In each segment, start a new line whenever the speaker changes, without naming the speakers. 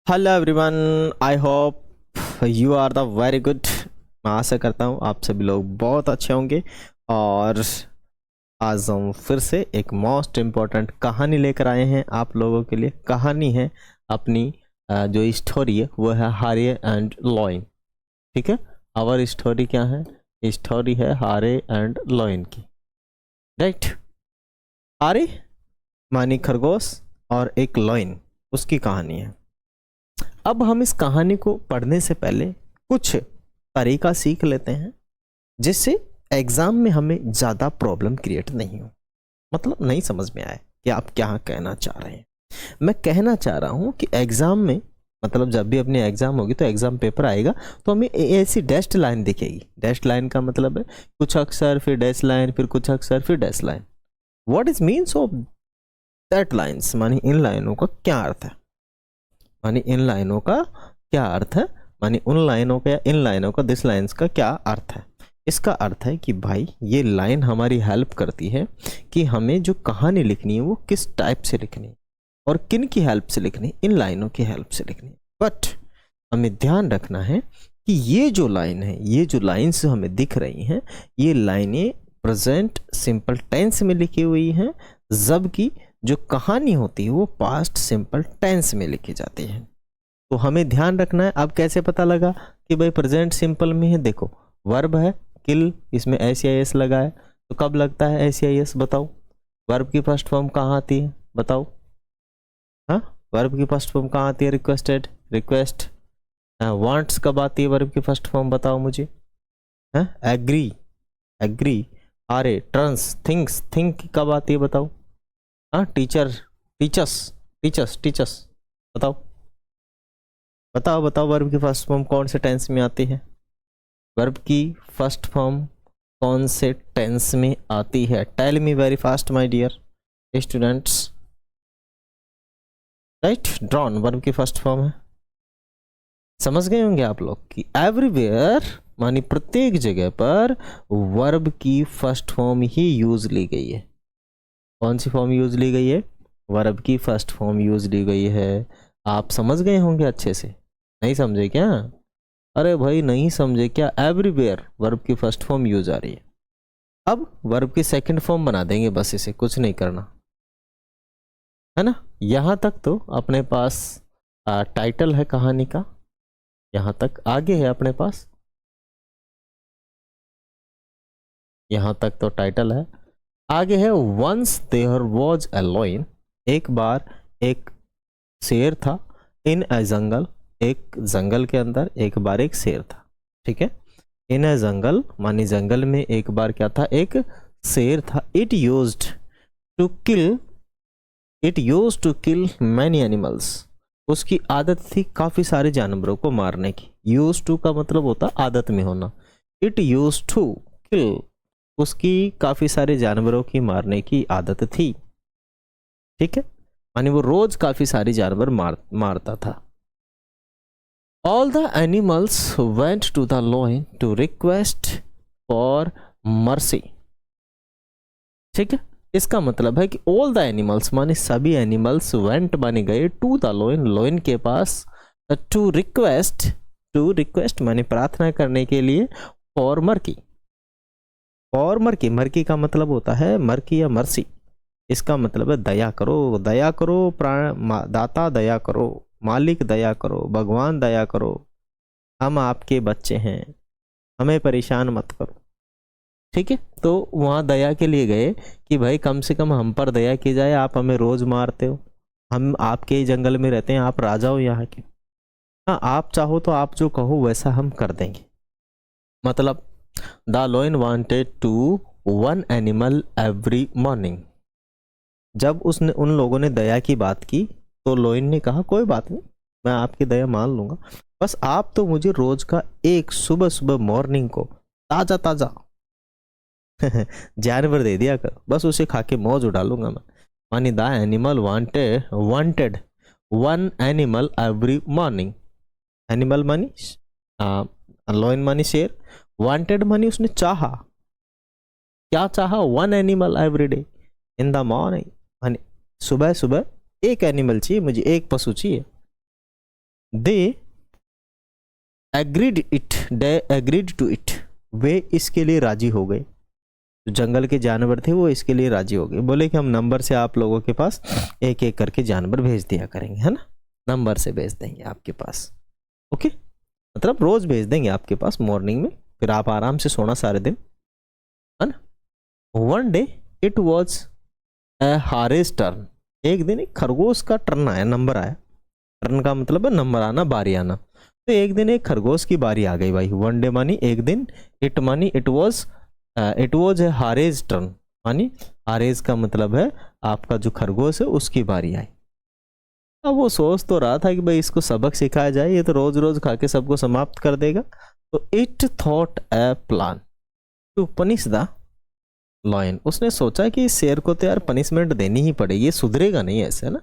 Hello everyone, I hope you are the very good. मैं आशा करता हूँ आप सभी लोग बहुत अच्छे होंगे। और आज हम फिर से एक मोस्ट इम्पॉर्टेंट कहानी लेकर आए हैं आप लोगों के लिए। कहानी है अपनी जो स्टोरी है वो है हारे एंड लॉइन। ठीक है, आवर स्टोरी क्या है? स्टोरी है हारे एंड लॉइन की। राइट, हारे मानी खरगोश और एक लॉइन, उसकी कहानी है। अब हम इस कहानी को पढ़ने से पहले कुछ तरीका सीख लेते हैं जिससे एग्जाम में हमें ज़्यादा प्रॉब्लम क्रिएट नहीं हो। मतलब नहीं समझ में आए कि आप क्या कहना चाह रहे हैं। मैं कहना चाह रहा हूं कि एग्जाम में, मतलब जब भी अपनी एग्जाम होगी तो एग्जाम पेपर आएगा तो हमें ऐसी डैश्ड लाइन दिखेगी। डैश्ड लाइन का मतलब है कुछ अक्षर फिर डैश लाइन फिर कुछ अक्षर फिर dash line. What is means of that lines, मानी इन लाइनों का क्या अर्थ है? मानी इन लाइनों का क्या अर्थ है? मानी उन लाइनों का या इन लाइनों का, दिस लाइन्स का क्या अर्थ है? इसका अर्थ है कि भाई ये लाइन हमारी हेल्प करती है कि हमें जो कहानी लिखनी है वो किस टाइप से लिखनी है और किन की हेल्प से लिखनी है, इन लाइनों की हेल्प से लिखनी है। बट हमें ध्यान रखना है कि ये जो लाइन है, ये जो लाइन्स हमें दिख रही हैं, ये लाइनें प्रेजेंट सिंपल टेंस में लिखी हुई हैं, जबकि जो कहानी होती है वो पास्ट सिंपल टेंस में लिखी जाती है। तो हमें ध्यान रखना है। अब कैसे पता लगा कि भाई प्रेजेंट सिंपल में है? देखो, वर्ब है किल, इसमें एस या एस लगा है, तो कब लगता है एस या एस? बताओ। वर्ब की फर्स्ट फॉर्म कहाँ आती है? बताओ। हाँ, वर्ब की फर्स्ट फॉर्म कहाँ आती है? Requested, request. वांट्स कब आती है वर्ब की फर्स्ट फॉर्म? बताओ मुझे। हाँ, एग्री, एग्री। आरे, टर्न्स, थिंक्स, थिंक कब आती है? बताओ। हाँ, टीचर, टीचर्स, टीचर्स, टीचर्स। बताओ बताओ बताओ, वर्ब की फर्स्ट फॉर्म कौन से टेंस में आती है? वर्ब की फर्स्ट फॉर्म कौन से टेंस में आती है? Tell me very fast my dear students. Right, drawn verb की फर्स्ट फॉर्म है। समझ गए होंगे आप लोग कि एवरीवेयर मानी प्रत्येक जगह पर वर्ब की फर्स्ट फॉर्म ही यूज ली गई है। कौन सी फॉर्म यूज ली गई है? वर्ब की फर्स्ट फॉर्म यूज ली गई है। आप समझ गए होंगे अच्छे से। नहीं समझे क्या? अरे भाई नहीं समझे क्या? एवरीवेयर वर्ब की फर्स्ट फॉर्म यूज आ रही है। अब वर्ब की सेकंड फॉर्म बना देंगे, बस इसे कुछ नहीं करना है ना। यहां तक तो अपने पास टाइटल है कहानी का, यहां तक आगे है अपने पास, यहां तक तो टाइटल है। आगे है once there was a lion, एक बार एक शेर था। इन अ जंगल, एक जंगल के अंदर एक बार एक शेर था। ठीक है, इन अ जंगल मानी जंगल में एक बार क्या था? एक शेर था। It used to kill, it used to kill many animals, उसकी आदत थी काफी सारे जानवरों को मारने की। यूज टू का मतलब होता आदत में होना। इट यूज टू किल, उसकी काफी सारे जानवरों की मारने की आदत थी। ठीक है, मानी वो रोज काफी सारी जानवर मारता था। All the animals went to the lion to request for mercy. ठीक है, इसका मतलब है कि ऑल द एनिमल्स माने सभी एनिमल्स वेंट माने गए टू द लॉइन, लॉइन के पास, टू रिक्वेस्ट, टू रिक्वेस्ट माने प्रार्थना करने के लिए, for murky, for murky. Murky का मतलब होता है मर्की या मर्सी, इसका मतलब है दया करो, दया करो, प्राण दाता दया करो, मालिक दया करो, भगवान दया करो, हम आपके बच्चे हैं, हमें परेशान मत करो। ठीक है, तो वहाँ दया के लिए गए कि भाई कम से कम हम पर दया की जाए, आप हमें रोज मारते हो, हम आपके ही जंगल में रहते हैं, आप राजा हो यहाँ के। हाँ, आप चाहो तो आप जो कहो वैसा हम कर देंगे। मतलब the lion wanted to one animal every morning. जब उसने, उन लोगों ने दया की बात की तो लोइन ने कहा कोई बात नहीं, मैं आपकी दया मान लूंगा, बस आप तो मुझे रोज का एक सुबह सुबह मॉर्निंग को ताजा ताजा जानवर दे दिया कर, बस उसे खा के मौज उड़ा लूंगा मैं। मानी the animal wanted one animal every morning. Animal मानी लॉइन मानी शेर, वांटेड मानी उसने चाहा, क्या चाहा? One animal every day in the morning, मानी सुबह सुबह एक एनिमल चाहिए मुझे, एक पशु चाहिए। दे एग्रीड टू इट, वे इसके लिए राजी हो गए। जो जंगल के जानवर थे वो इसके लिए राजी हो गए, बोले कि हम नंबर से आप लोगों के पास एक एक करके जानवर भेज दिया करेंगे, है ना, नंबर से भेज देंगे आपके पास। ओके, मतलब रोज भेज देंगे आपके पास मॉर्निंग में, फिर आप आराम से सोना सारे दिन, है ना। One day it was a hare's turn, एक दिन एक खरगोश का टर्न आया, नंबर आया। टर्न का मतलब है नंबर आना, बारी आना। तो एक दिन एक खरगोश की बारी आ गई भाई। वन डे मानी एक दिन, इट मानी इट वॉज ए हारेज टर्न, मानी हारेज का मतलब है आपका जो खरगोश है उसकी बारी आई। अब वो सोच तो रहा था कि भाई इसको सबक सिखाया जाए, ये तो रोज रोज खा के सबको समाप्त कर देगा। तो it thought a plan to punish the lion, उसने सोचा कि इस शेर को तो यार पनिशमेंट देनी ही पड़ेगी, ये सुधरेगा नहीं ऐसे ना।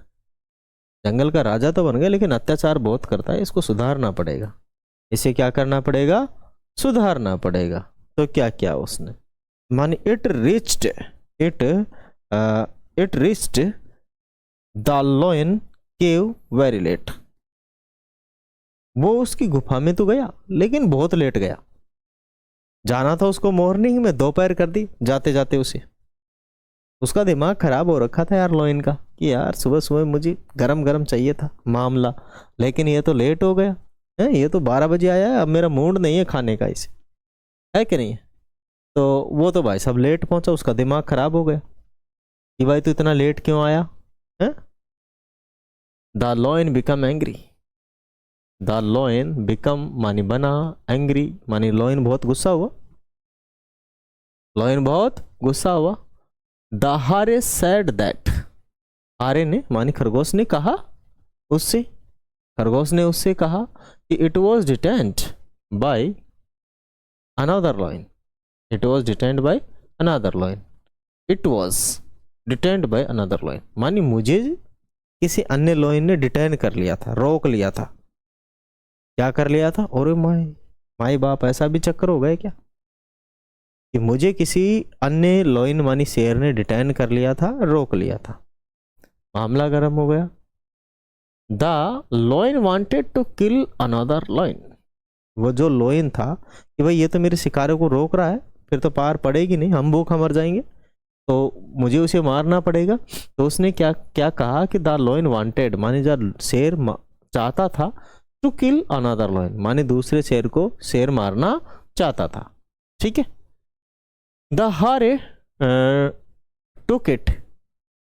जंगल का राजा तो बन गया लेकिन अत्याचार बहुत करता है, इसको सुधारना पड़ेगा। इसे क्या करना पड़ेगा, सुधारना पड़ेगा। तो क्या किया उसने, माने it reached the lion cave very late, वो उसकी गुफा में तो गया लेकिन बहुत लेट गया। जाना था उसको मॉर्निंग में, दोपहर कर दी जाते जाते उसे। उसका दिमाग खराब हो रखा था यार लॉयन का, कि यार सुबह सुबह मुझे गरम गरम चाहिए था मामला, लेकिन ये तो लेट हो गया है, ये तो 12 बजे आया है, अब मेरा मूड नहीं है खाने का इसे, है कि नहीं। तो वो तो भाई सब लेट पहुंचा, उसका दिमाग खराब हो गया कि भाई तू इतना लेट क्यों आया है। The lion become angry, the lion become मानी बना, एंग्री मानी लॉयन बहुत गुस्सा हुआ, लॉयन बहुत गुस्सा हुआ। द हारे सेड दैट, हारे ने मानी खरगोश ने कहा उससे, खरगोश ने उससे कहा कि it was detained by another lion, it was detained by another lion, it was detained by another lion, मानी मुझे किसी अन्य लॉयन ने डिटेन कर लिया था, रोक लिया था। क्या कर लिया था, और माई बाप ऐसा भी चक्कर हो गया क्या कि मुझे किसी अन्य लॉयन मानी शेर ने डिटेन कर लिया था, रोक लिया था। मामला गर्म हो गया। The lion wanted to kill another lion, वो जो लॉयन था कि भाई ये तो मेरे शिकारों को रोक रहा है, फिर तो पार पड़ेगी नहीं, हम भूखा मर जाएंगे, तो मुझे उसे मारना पड़ेगा। तो उसने क्या क्या कहा कि द लॉयन वांटेड माने जब शेर चाहता था, टू किल अनदर लॉयन माने दूसरे शेर को शेर मारना चाहता था, ठीक है। द हारे टुक इट,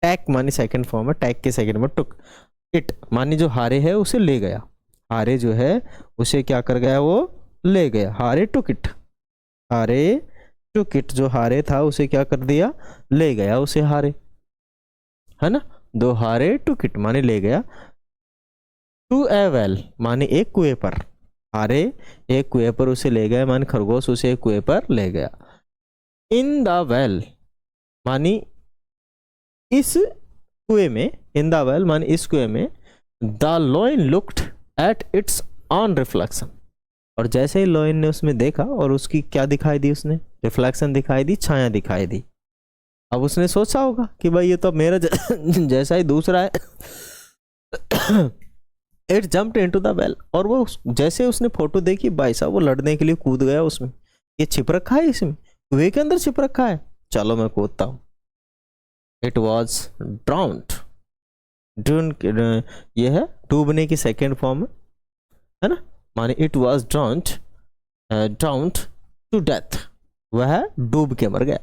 टैक मानी सेकंड फॉर्म है, टैक के सेकंड में टुक इट मानी जो हारे है उसे ले गया, हारे जो है उसे क्या कर गया, वो ले गया। हारे टुक इट, हारे टुक इट, जो हारे था उसे क्या कर दिया, ले गया उसे हारे, है ना। दो हारे टुक इट माने ले गया, टू ए वेल माने एक कुएं पर, हारे एक कुएं पर उसे ले गया माने खरगोश उसे एक कुएं पर ले गया। इन द वेल मानी इस कुएं में, इन द वेल मानी इस कुएं में, the lion looked at its on reflection, और जैसे ही लॉयन ने उसमें देखा और उसकी क्या दिखाई दी, उसने रिफ्लेक्शन दिखाई दी, छाया दिखाई दी। अब उसने सोचा होगा कि भाई ये तो मेरा जैसा ही दूसरा है। It jumped into the well, और वो जैसे उसने फोटो देखी भाई साहब वो लड़ने के लिए कूद गया उसमें, ये छिप रखा है इसमें, कुएं के अंदर छिप रखा है, चलो मैं कूदता हूं। इट वॉज ड्राउन्ड, ये है डूबने की सेकेंड फॉर्म है ना, माने it was drowned to death, वह डूब के मर गया,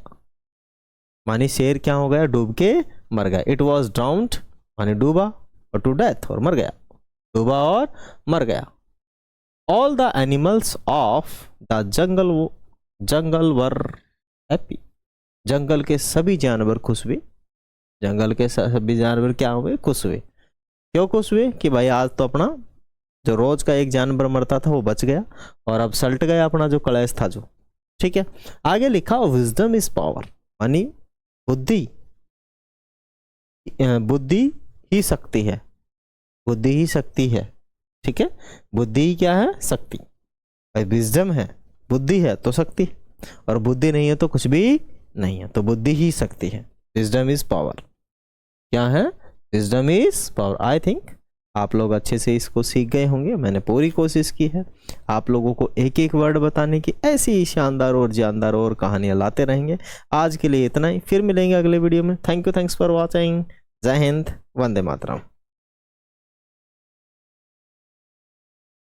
माने शेर क्या हो गया, डूब के मर गया। इट वॉज ड्राउन्ड माने डूबा, और टू डेथ और मर गया, डूबा और मर गया। All the animals of the jungle were happy, जंगल के सभी जानवर खुश हुए, जंगल के सभी जानवर क्या हुए, खुश हुए। क्यों खुश हुए कि भाई आज तो अपना जो रोज का एक जानवर मरता था वो बच गया, और अब सल्ट गया अपना जो कलेश था जो, ठीक है। आगे लिखा विजडम इज पावर, यानी बुद्धि ही शक्ति है, बुद्धि ही शक्ति है, ठीक है। बुद्धि क्या है, शक्ति, भाई विजडम है, बुद्धि है तो शक्ति, और बुद्धि नहीं है तो कुछ भी नहीं है, तो बुद्धि ही शक्ति है। विजडम इज पावर, क्या है, wisdom is power. I think आप लोग अच्छे से इसको सीख गए होंगे। मैंने पूरी कोशिश की है आप लोगों को एक एक वर्ड बताने की, ऐसी ही शानदार और जानदार और कहानियाँ लाते रहेंगे। आज के लिए इतना ही, फिर मिलेंगे अगले वीडियो में। Thanks for watching. जय हिंद, वंदे मातरम।